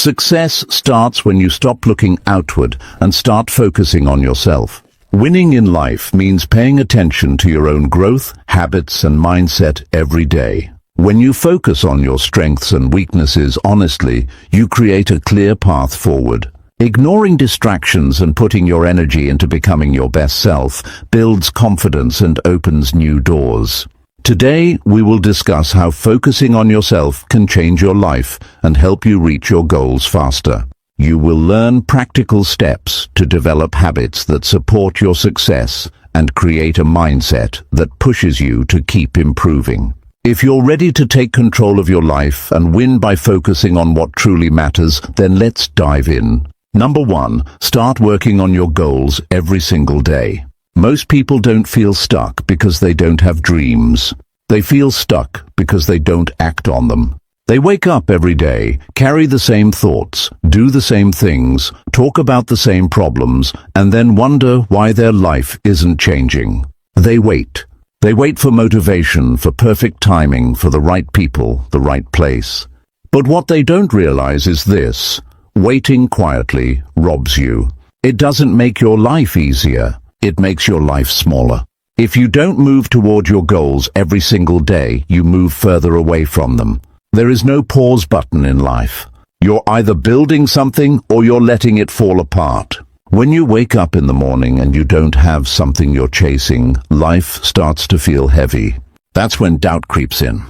Success starts when you stop looking outward and start focusing on yourself. Winning in life means paying attention to your own growth, habits, and mindset every day. When you focus on your strengths and weaknesses honestly, you create a clear path forward. Ignoring distractions and putting your energy into becoming your best self builds confidence and opens new doors. Today, we will discuss how focusing on yourself can change your life and help you reach your goals faster. You will learn practical steps to develop habits that support your success and create a mindset that pushes you to keep improving. If you're ready to take control of your life and win by focusing on what truly matters, then let's dive in. Number 1, start working on your goals every single day. Most people don't feel stuck because they don't have dreams. They feel stuck because they don't act on them. They wake up every day, carry the same thoughts, do the same things, talk about the same problems, and then wonder why their life isn't changing. They wait. They wait for motivation, for perfect timing, for the right people, the right place. But what they don't realize is this: waiting quietly robs you. It doesn't make your life easier. It makes your life smaller. If you don't move toward your goals every single day, you move further away from them. There is no pause button in life. You're either building something or you're letting it fall apart. When you wake up in the morning and you don't have something you're chasing, life starts to feel heavy. That's when doubt creeps in.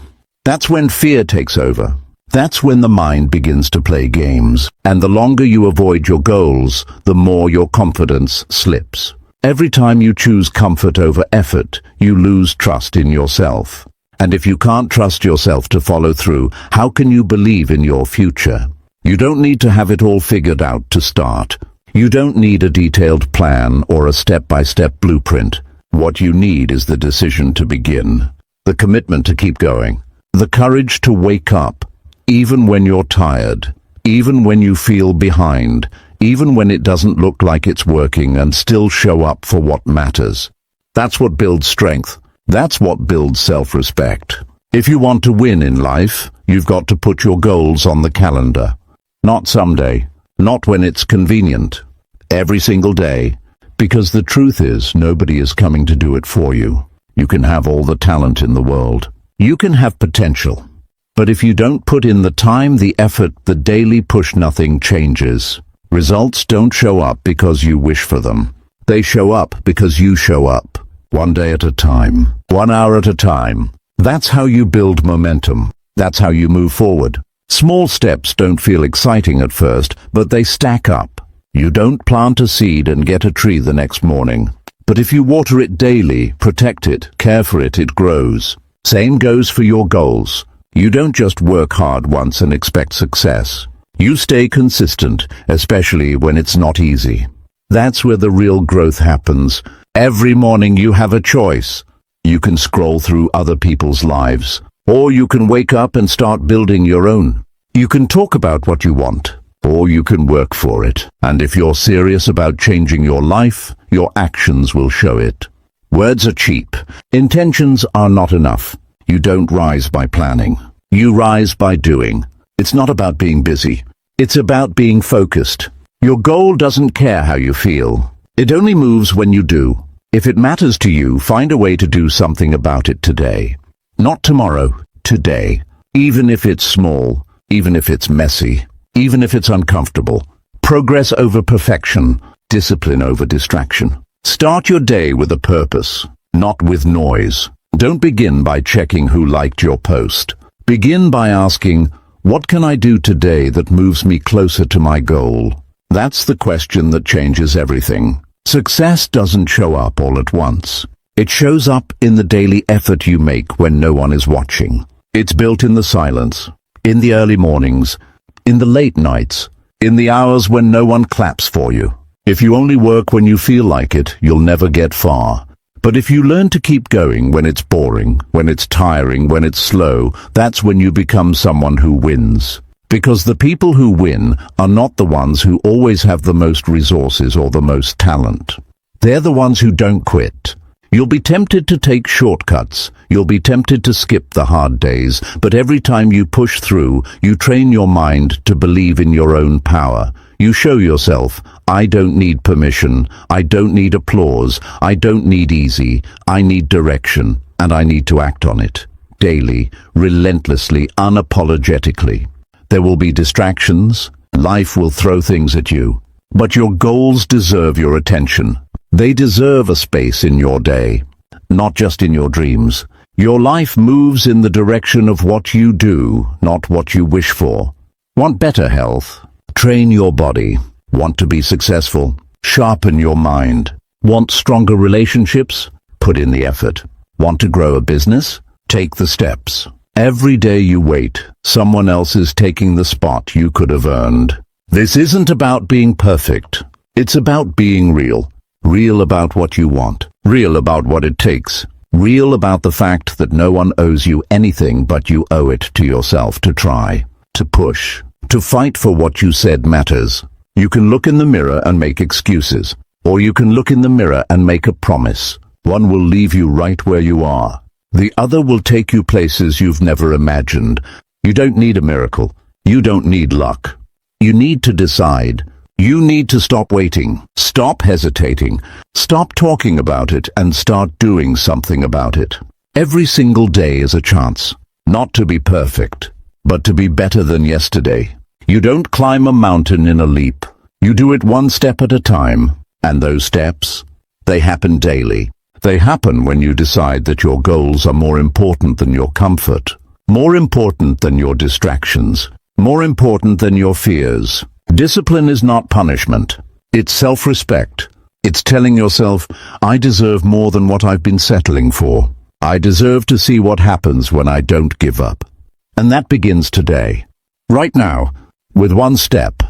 That's when fear takes over. That's when the mind begins to play games. And the longer you avoid your goals, the more your confidence slips. Every time you choose comfort over effort, you lose trust in yourself. And if you can't trust yourself to follow through, how can you believe in your future? You don't need to have it all figured out to start. You don't need a detailed plan or a step-by-step blueprint. What you need is the decision to begin, the commitment to keep going, the courage to wake up, even when you're tired, even when you feel behind, even when it doesn't look like it's working, and still show up for what matters. That's what builds strength. That's what builds self-respect. If you want to win in life, you've got to put your goals on the calendar. Not someday, not when it's convenient. Every single day. Because the truth is, nobody is coming to do it for you. You can have all the talent in the world. You can have potential. But if you don't put in the time, the effort, the daily push, nothing changes. Results don't show up because you wish for them. They show up because you show up. One day at a time. 1 hour at a time. That's how you build momentum. That's how you move forward. Small steps don't feel exciting at first, but they stack up. You don't plant a seed and get a tree the next morning. But if you water it daily, protect it, care for it, it grows. Same goes for your goals. You don't just work hard once and expect success. You stay consistent, especially when it's not easy. That's where the real growth happens. Every morning you have a choice. You can scroll through other people's lives, or you can wake up and start building your own. You can talk about what you want, or you can work for it. And if you're serious about changing your life, your actions will show it. Words are cheap. Intentions are not enough. You don't rise by planning. You rise by doing. It's not about being busy. It's about being focused. Your goal doesn't care how you feel. It only moves when you do. If it matters to you, find a way to do something about it today. Not tomorrow, today. Even if it's small, even if it's messy, even if it's uncomfortable. Progress over perfection, discipline over distraction. Start your day with a purpose, not with noise. Don't begin by checking who liked your post. Begin by asking, what can I do today that moves me closer to my goal? That's the question that changes everything. Success doesn't show up all at once. It shows up in the daily effort you make when no one is watching. It's built in the silence, in the early mornings, in the late nights, in the hours when no one claps for you. If you only work when you feel like it, you'll never get far. But if you learn to keep going when it's boring, when it's tiring, when it's slow, that's when you become someone who wins. Because the people who win are not the ones who always have the most resources or the most talent. They're the ones who don't quit. You'll be tempted to take shortcuts. You'll be tempted to skip the hard days. But every time you push through, you train your mind to believe in your own power. You show yourself, I don't need permission. I don't need applause. I don't need easy. I need direction. And I need to act on it. Daily, relentlessly, unapologetically. There will be distractions. Life will throw things at you. But your goals deserve your attention. They deserve a space in your day, not just in your dreams. Your life moves in the direction of what you do, not what you wish for. Want better health? Train your body. Want to be successful? Sharpen your mind. Want stronger relationships? Put in the effort. Want to grow a business? Take the steps. Every day you wait, someone else is taking the spot you could have earned. This isn't about being perfect. It's about being real. Real about what you want. Real about what it takes. Real about the fact that no one owes you anything but you owe it to yourself to try, to push, to fight for what you said matters. You can look in the mirror and make excuses, or you can look in the mirror and make a promise. One will leave you right where you are. The other will take you places you've never imagined. You don't need a miracle. You don't need luck. You need to decide. You need to stop waiting, stop hesitating, stop talking about it and start doing something about it. Every single day is a chance, not to be perfect, but to be better than yesterday. You don't climb a mountain in a leap. You do it one step at a time, and those steps, they happen daily. They happen when you decide that your goals are more important than your comfort, more important than your distractions, more important than your fears. Discipline is not punishment. It's self-respect. It's telling yourself, I deserve more than what I've been settling for. I deserve to see what happens when I don't give up. And that begins today. Right now, with one step,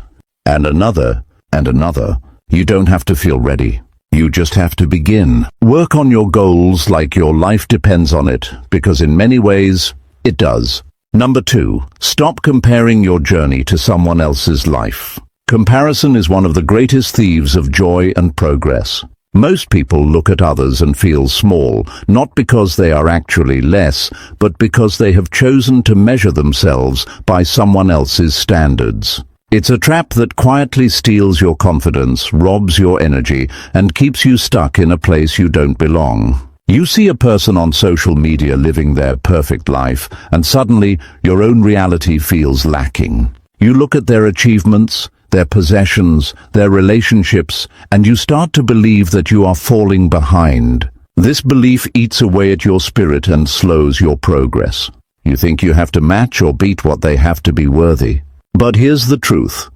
and another, and another. You don't have to feel ready. You just have to begin. Work on your goals like your life depends on it, because in many ways, it does. Number 2, stop comparing your journey to someone else's life. Comparison is one of the greatest thieves of joy and progress. Most people look at others and feel small, not because they are actually less, but because they have chosen to measure themselves by someone else's standards. It's a trap that quietly steals your confidence, robs your energy, and keeps you stuck in a place you don't belong. You see a person on social media living their perfect life, and suddenly your own reality feels lacking. You look at their achievements, their possessions, their relationships, and you start to believe that you are falling behind. This belief eats away at your spirit and slows your progress. You think you have to match or beat what they have to be worthy. But here's the truth.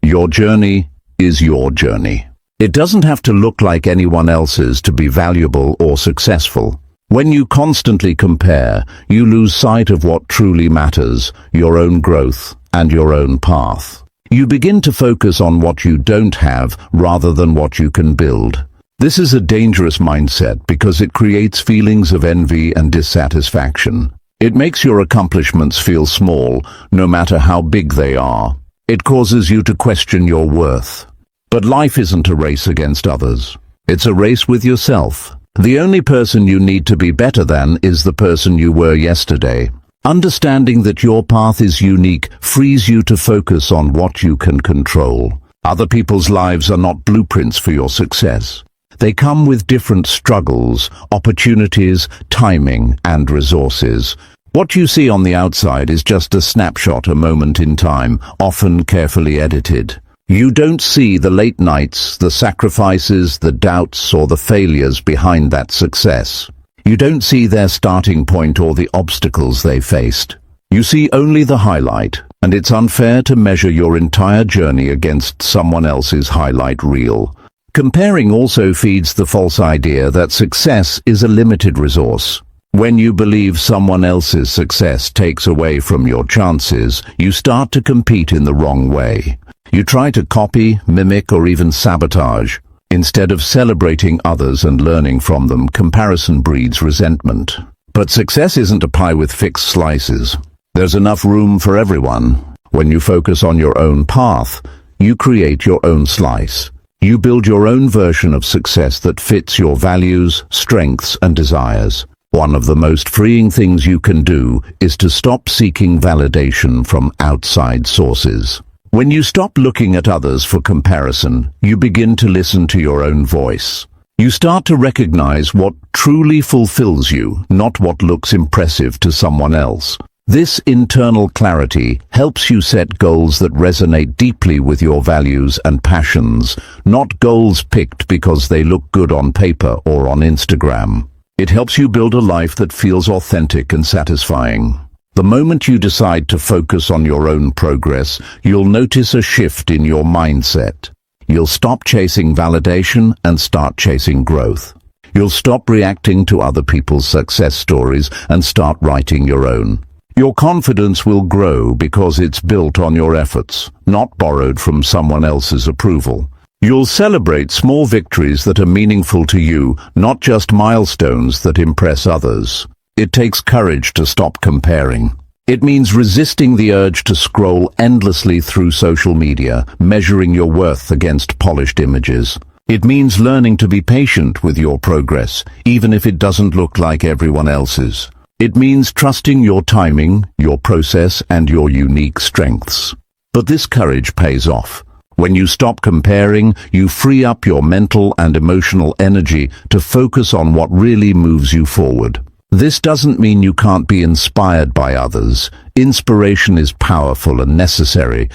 Your journey is your journey. It doesn't have to look like anyone else's to be valuable or successful. When you constantly compare, you lose sight of what truly matters, your own growth and your own path. You begin to focus on what you don't have rather than what you can build. This is a dangerous mindset because it creates feelings of envy and dissatisfaction. It makes your accomplishments feel small, no matter how big they are. It causes you to question your worth. But life isn't a race against others. It's a race with yourself. The only person you need to be better than is the person you were yesterday. Understanding that your path is unique frees you to focus on what you can control. Other people's lives are not blueprints for your success. They come with different struggles, opportunities, timing, and resources. What you see on the outside is just a snapshot, a moment in time, often carefully edited. You don't see the late nights, the sacrifices, the doubts, or the failures behind that success. You don't see their starting point or the obstacles they faced. You see only the highlight, and it's unfair to measure your entire journey against someone else's highlight reel. Comparing also feeds the false idea that success is a limited resource. When you believe someone else's success takes away from your chances, you start to compete in the wrong way. You try to copy, mimic, or even sabotage. Instead of celebrating others and learning from them, comparison breeds resentment. But success isn't a pie with fixed slices. There's enough room for everyone. When you focus on your own path, you create your own slice. You build your own version of success that fits your values, strengths, and desires. One of the most freeing things you can do is to stop seeking validation from outside sources. When you stop looking at others for comparison, you begin to listen to your own voice. You start to recognize what truly fulfills you, not what looks impressive to someone else. This internal clarity helps you set goals that resonate deeply with your values and passions, not goals picked because they look good on paper or on Instagram. It helps you build a life that feels authentic and satisfying. The moment you decide to focus on your own progress, you'll notice a shift in your mindset. You'll stop chasing validation and start chasing growth. You'll stop reacting to other people's success stories and start writing your own. Your confidence will grow because it's built on your efforts, not borrowed from someone else's approval. You'll celebrate small victories that are meaningful to you, not just milestones that impress others. It takes courage to stop comparing. It means resisting the urge to scroll endlessly through social media, measuring your worth against polished images. It means learning to be patient with your progress, even if it doesn't look like everyone else's. It means trusting your timing, your process, and your unique strengths. But this courage pays off. When you stop comparing, you free up your mental and emotional energy to focus on what really moves you forward. This doesn't mean you can't be inspired by others. Inspiration is powerful and necessary,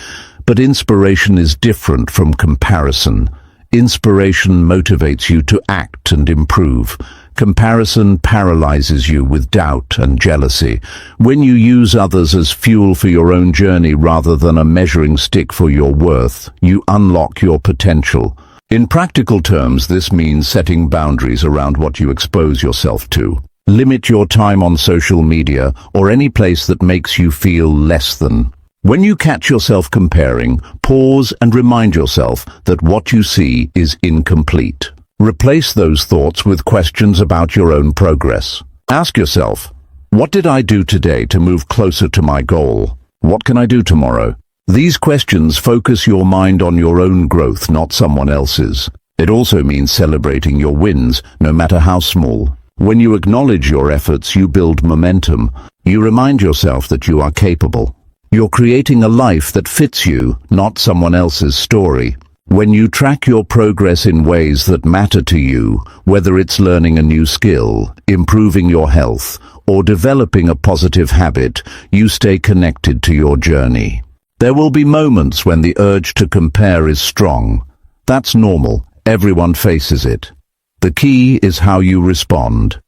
but inspiration is different from comparison. Inspiration motivates you to act and improve. Comparison paralyzes you with doubt and jealousy. When you use others as fuel for your own journey rather than a measuring stick for your worth, you unlock your potential. In practical terms, this means setting boundaries around what you expose yourself to. Limit your time on social media or any place that makes you feel less than. When you catch yourself comparing, pause and remind yourself that what you see is incomplete. Replace those thoughts with questions about your own progress. Ask yourself, what did I do today to move closer to my goal? What can I do tomorrow? These questions focus your mind on your own growth, not someone else's. It also means celebrating your wins, no matter how small. When you acknowledge your efforts, you build momentum. You remind yourself that you are capable. You're creating a life that fits you, not someone else's story. When you track your progress in ways that matter to you, whether it's learning a new skill, improving your health, or developing a positive habit, you stay connected to your journey. There will be moments when the urge to compare is strong. That's normal. Everyone faces it. The key is how you respond.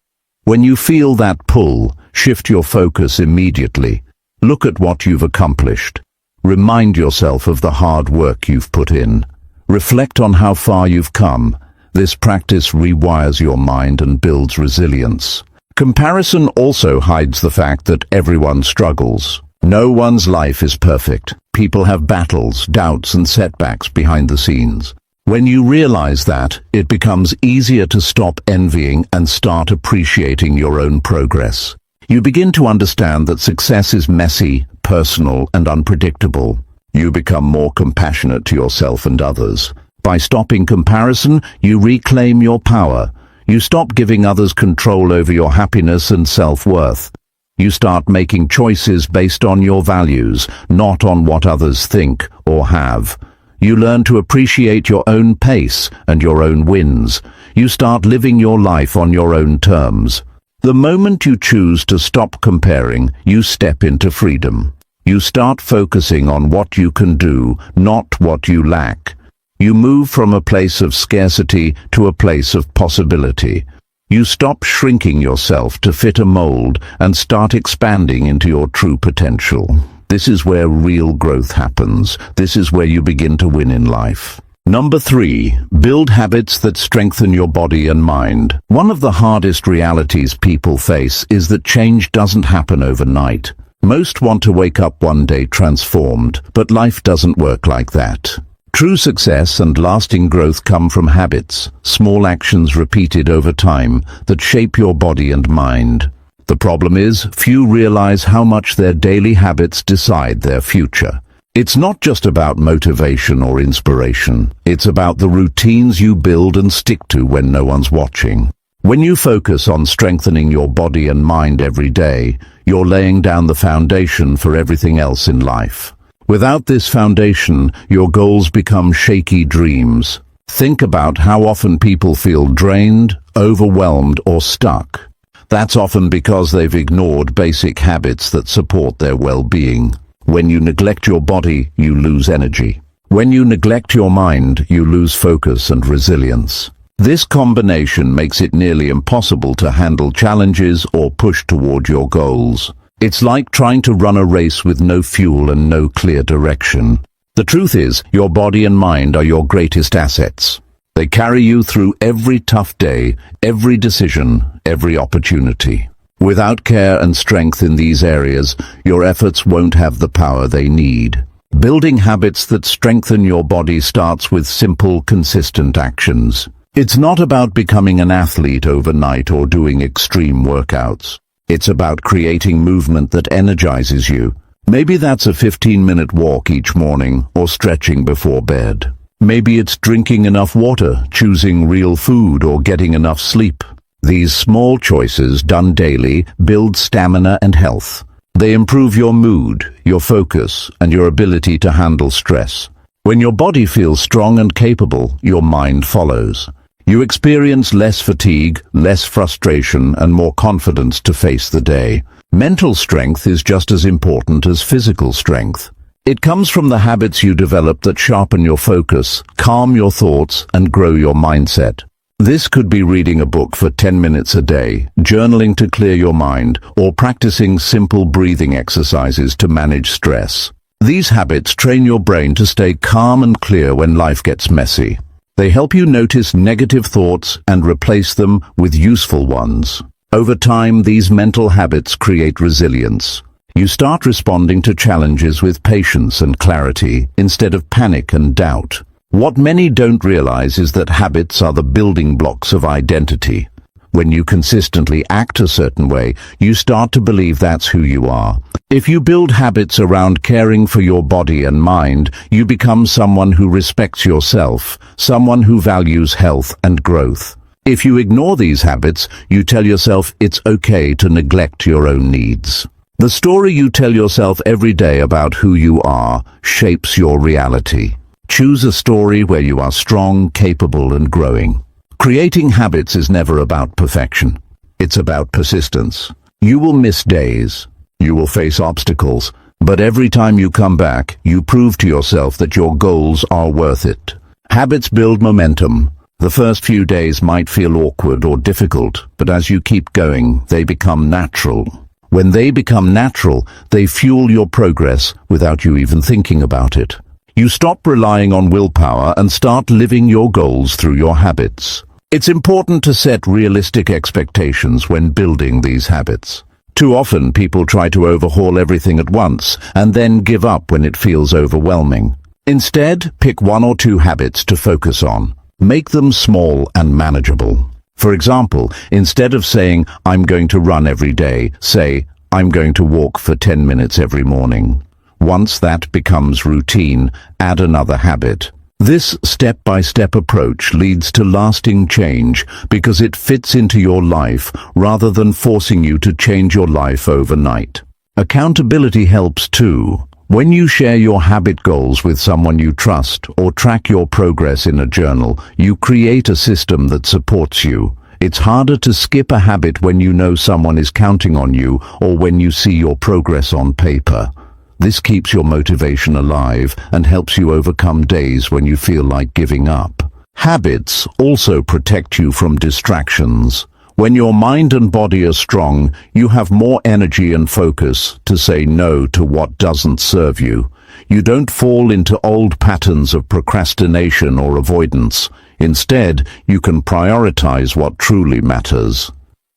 When you feel that pull, shift your focus immediately. Look at what you've accomplished. Remind yourself of the hard work you've put in. Reflect on how far you've come. This practice rewires your mind and builds resilience. Comparison also hides the fact that everyone struggles. No one's life is perfect. People have battles, doubts, and setbacks behind the scenes. When you realize that, it becomes easier to stop envying and start appreciating your own progress. You begin to understand that success is messy, personal, and unpredictable. You become more compassionate to yourself and others. By stopping comparison, you reclaim your power. You stop giving others control over your happiness and self-worth. You start making choices based on your values, not on what others think or have. You learn to appreciate your own pace and your own wins. You start living your life on your own terms. The moment you choose to stop comparing, you step into freedom. You start focusing on what you can do, not what you lack. You move from a place of scarcity to a place of possibility. You stop shrinking yourself to fit a mold and start expanding into your true potential. This is where real growth happens. This is where you begin to win in life. Number 3, build habits that strengthen your body and mind. One of the hardest realities people face is that change doesn't happen overnight. Most want to wake up one day transformed, but life doesn't work like that. True success and lasting growth come from habits, small actions repeated over time that shape your body and mind. The problem is, few realize how much their daily habits decide their future. It's not just about motivation or inspiration. It's about the routines you build and stick to when no one's watching. When you focus on strengthening your body and mind every day, you're laying down the foundation for everything else in life. Without this foundation, your goals become shaky dreams. Think about how often people feel drained, overwhelmed, or stuck. That's often because they've ignored basic habits that support their well-being. When you neglect your body, you lose energy. When you neglect your mind, you lose focus and resilience. This combination makes it nearly impossible to handle challenges or push toward your goals. It's like trying to run a race with no fuel and no clear direction. The truth is, your body and mind are your greatest assets. They carry you through every tough day, every decision, every opportunity. Without care and strength in these areas, your efforts won't have the power they need. Building habits that strengthen your body starts with simple, consistent actions. It's not about becoming an athlete overnight or doing extreme workouts. It's about creating movement that energizes you. Maybe that's a 15-minute walk each morning or stretching before bed. Maybe it's drinking enough water, choosing real food, or getting enough sleep. These small choices, done daily, build stamina and health. They improve your mood, your focus, and your ability to handle stress. When your body feels strong and capable, your mind follows. You experience less fatigue, less frustration, and more confidence to face the day. Mental strength is just as important as physical strength. It comes from the habits you develop that sharpen your focus, calm your thoughts, and grow your mindset. This could be reading a book for 10 minutes a day, journaling to clear your mind, or practicing simple breathing exercises to manage stress. These habits train your brain to stay calm and clear when life gets messy. They help you notice negative thoughts and replace them with useful ones. Over time, these mental habits create resilience. You start responding to challenges with patience and clarity instead of panic and doubt. What many don't realize is that habits are the building blocks of identity. When you consistently act a certain way, you start to believe that's who you are. If you build habits around caring for your body and mind, you become someone who respects yourself, someone who values health and growth. If you ignore these habits, you tell yourself it's okay to neglect your own needs. The story you tell yourself every day about who you are shapes your reality. Choose a story where you are strong, capable, and growing. Creating habits is never about perfection. It's about persistence. You will miss days. You will face obstacles. But every time you come back, you prove to yourself that your goals are worth it. Habits build momentum. The first few days might feel awkward or difficult, but as you keep going, they become natural. When they become natural, they fuel your progress without you even thinking about it. You stop relying on willpower and start living your goals through your habits. It's important to set realistic expectations when building these habits. Too often, people try to overhaul everything at once and then give up when it feels overwhelming. Instead, pick 1 or 2 habits to focus on. Make them small and manageable. For example, instead of saying, "I'm going to run every day," say, "I'm going to walk for 10 minutes every morning." Once that becomes routine, add another habit. This step-by-step approach leads to lasting change because it fits into your life rather than forcing you to change your life overnight. Accountability helps too. When you share your habit goals with someone you trust or track your progress in a journal, you create a system that supports you. It's harder to skip a habit when you know someone is counting on you or when you see your progress on paper. This keeps your motivation alive and helps you overcome days when you feel like giving up. Habits also protect you from distractions. When your mind and body are strong, you have more energy and focus to say no to what doesn't serve you. You don't fall into old patterns of procrastination or avoidance. Instead, you can prioritize what truly matters.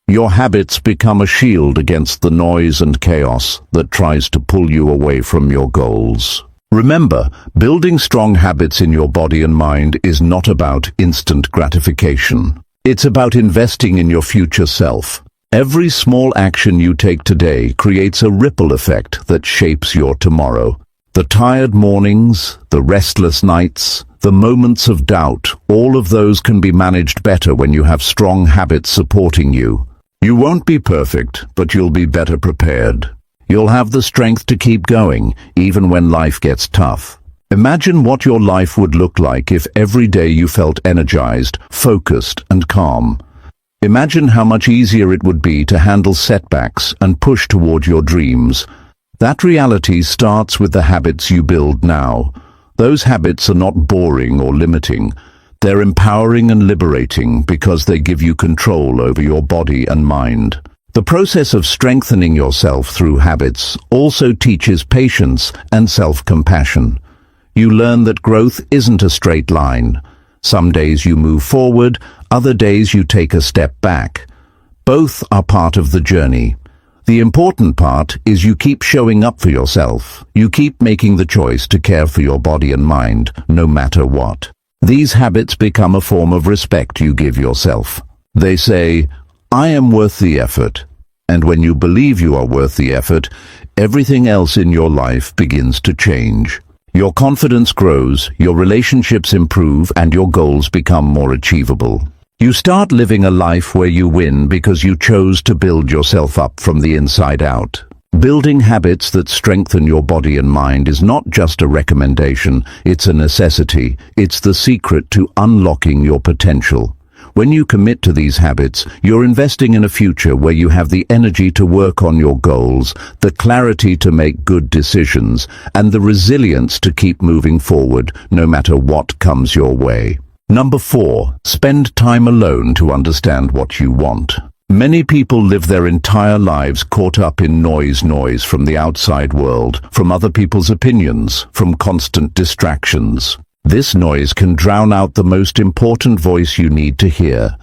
Your habits become a shield against the noise and chaos that tries to pull you away from your goals. Remember, building strong habits in your body and mind is not about instant gratification. It's about investing in your future self. Every small action you take today creates a ripple effect that shapes your tomorrow. The tired mornings, the restless nights, the moments of doubt, all of those can be managed better when you have strong habits supporting you. You won't be perfect, but you'll be better prepared. You'll have the strength to keep going, even when life gets tough. Imagine what your life would look like if every day you felt energized, focused, and calm. Imagine how much easier it would be to handle setbacks and push toward your dreams. That reality starts with the habits you build now. Those habits are not boring or limiting. They're empowering and liberating because they give you control over your body and mind. The process of strengthening yourself through habits also teaches patience and self-compassion. You learn that growth isn't a straight line. Some days you move forward, other days you take a step back. Both are part of the journey. The important part is you keep showing up for yourself. You keep making the choice to care for your body and mind, no matter what. These habits become a form of respect you give yourself. They say, "I am worth the effort." And when you believe you are worth the effort, everything else in your life begins to change. Your confidence grows, your relationships improve, and your goals become more achievable. You start living a life where you win because you chose to build yourself up from the inside out. Building habits that strengthen your body and mind is not just a recommendation, it's a necessity. It's the secret to unlocking your potential. When you commit to these habits, you're investing in a future where you have the energy to work on your goals, the clarity to make good decisions, and the resilience to keep moving forward no matter what comes your way. Number 4, spend time alone to understand what you want. Many people live their entire lives caught up in noise from the outside world, from other people's opinions, from constant distractions. This noise can drown out the most important voice you need to hear,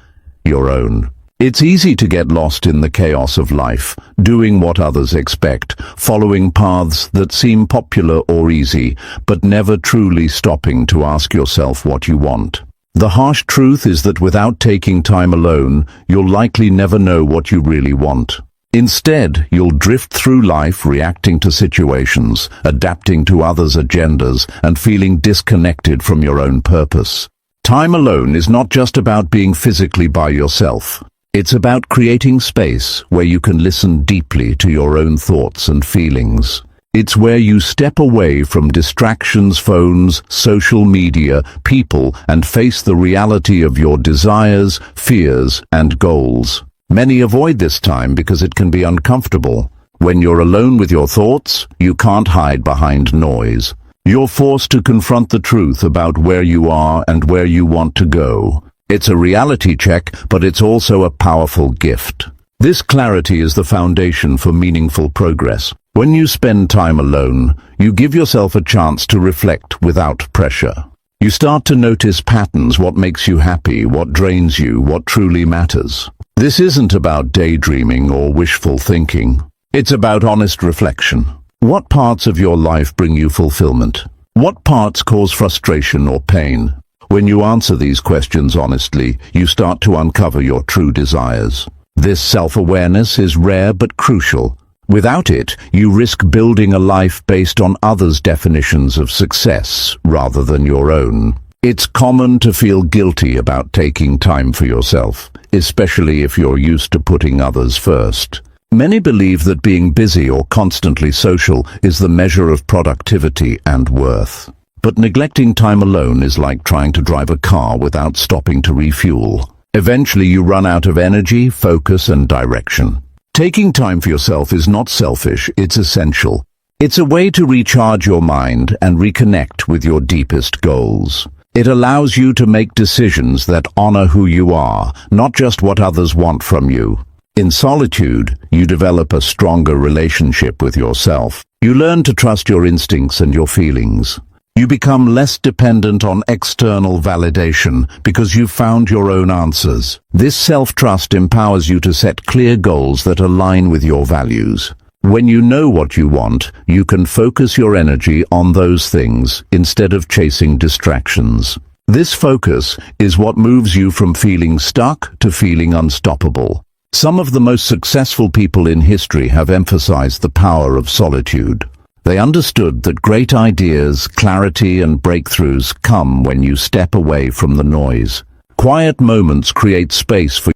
your own. It's easy to get lost in the chaos of life, doing what others expect, following paths that seem popular or easy, but never truly stopping to ask yourself what you want. The harsh truth is that without taking time alone, you'll likely never know what you really want. Instead, you'll drift through life reacting to situations, adapting to others' agendas, and feeling disconnected from your own purpose. Time alone is not just about being physically by yourself. It's about creating space where you can listen deeply to your own thoughts and feelings. It's where you step away from distractions, phones, social media, people, and face the reality of your desires, fears, and goals. Many avoid this time because it can be uncomfortable. When you're alone with your thoughts, you can't hide behind noise. You're forced to confront the truth about where you are and where you want to go. It's a reality check, but it's also a powerful gift. This clarity is the foundation for meaningful progress. When you spend time alone, you give yourself a chance to reflect without pressure. You start to notice patterns, what makes you happy, what drains you, what truly matters. This isn't about daydreaming or wishful thinking. It's about honest reflection. What parts of your life bring you fulfillment? What parts cause frustration or pain? When you answer these questions honestly, you start to uncover your true desires. This self-awareness is rare but crucial. Without it, you risk building a life based on others' definitions of success rather than your own. It's common to feel guilty about taking time for yourself, especially if you're used to putting others first. Many believe that being busy or constantly social is the measure of productivity and worth. But neglecting time alone is like trying to drive a car without stopping to refuel. Eventually you run out of energy, focus, and direction. Taking time for yourself is not selfish, it's essential. It's a way to recharge your mind and reconnect with your deepest goals. It allows you to make decisions that honor who you are, not just what others want from you. In solitude, you develop a stronger relationship with yourself. You learn to trust your instincts and your feelings. You become less dependent on external validation because you've found your own answers. This self-trust empowers you to set clear goals that align with your values. When you know what you want, you can focus your energy on those things instead of chasing distractions. This focus is what moves you from feeling stuck to feeling unstoppable. Some of the most successful people in history have emphasized the power of solitude. They understood that great ideas, clarity and breakthroughs come when you step away from the noise. Quiet moments create space for